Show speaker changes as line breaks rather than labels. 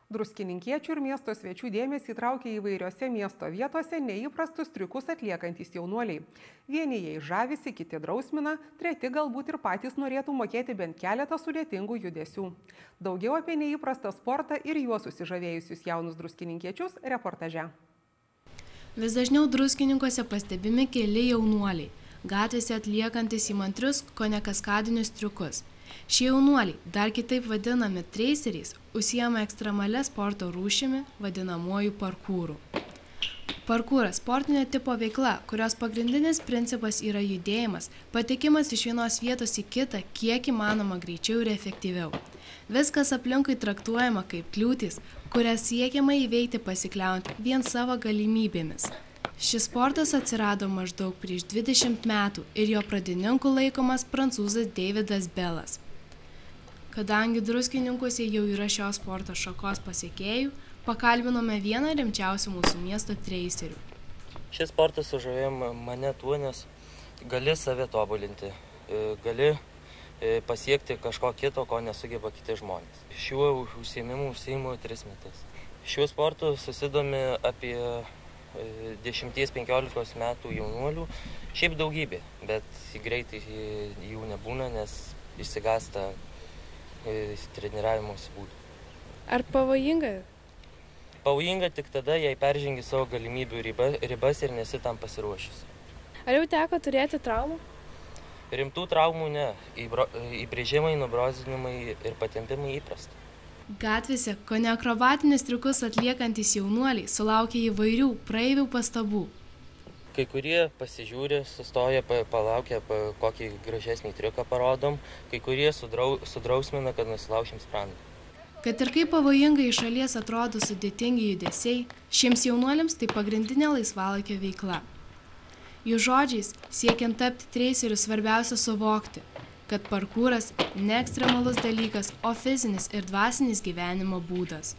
Druskininkiečių ir miesto svečių dėmesį traukia įvairiose miesto vietose neįprastus triukus atliekantys jaunuoliai. Vieni jais žavisi, kiti drausmina, treti galbūt ir patys norėtų mokėti bent keletą sudėtingų judesių. Daugiau apie neįprastą sportą ir juos susižavėjusius jaunus druskininkiečius reportaže.
Vis dažniau druskininkuose pastebimi keli jaunuoliai, gatvėse atliekantis įmantrius, kone kaskadinius triukus. Šie jaunuoliai, dar kitaip vadinami treiseriais, užsiema ekstremalia sporto rūšimi, vadinamuoju parkūru. Parkūras – sportinio tipo veikla, kurios pagrindinis principas yra judėjimas, patekimas iš vienos vietos į kitą, kiek įmanoma greičiau ir efektyviau. Viskas aplinkui traktuojama kaip kliūtis, kurias siekiama įveikti pasikliaujant vien savo galimybėmis. Šis sportas atsirado maždaug prieš 20 metų ir jo pradininku laikomas prancūzas Davidas Belas. Kadangi druskininkuose jau yra šios sporto šakos pasiekėjų, pakalbinome vieną rimčiausių mūsų miesto treiserių.
Šis sportas sužavėjo mane tuo, nes gali save tobulinti, gali pasiekti kažko kito, ko nesugeba kiti žmonės. Šiuo užsiėmimu užsiimu 3 metus. Šiuo sportu susidomi apie 10-15 metų jaunuolių, šiaip daugybė, bet greitai jų nebūna, nes išsigąsta treniravimosi būdų.
Ar pavojinga?
Pavojinga tik tada, jei peržengi savo galimybių ribas ir nesi tam pasiruošęs.
Ar jau teko turėti traumų?
Rimtų traumų ne, įbrėžimai, nubrozdinimai ir patempimai įprasta.
Gatvėse, kone akrobatinius triukus atliekantys jaunuoliai sulaukia įvairių praeivių pastabų.
Kai kurie pasižiūri, sustoja, palaukia, kokį gražesnį triuką parodom, kai kurie sudrausmina, kad nusilaušim sprandą.
Kad ir kaip pavojingai iš šalies atrodo sudėtingi judesiai, šiems jaunuoliams tai pagrindinė laisvalaikio veikla. Jų žodžiais, siekiant tapti treiseriu, svarbiausia suvokti, kad parkūras ne ekstremalus dalykas, o fizinis ir dvasinis gyvenimo būdas.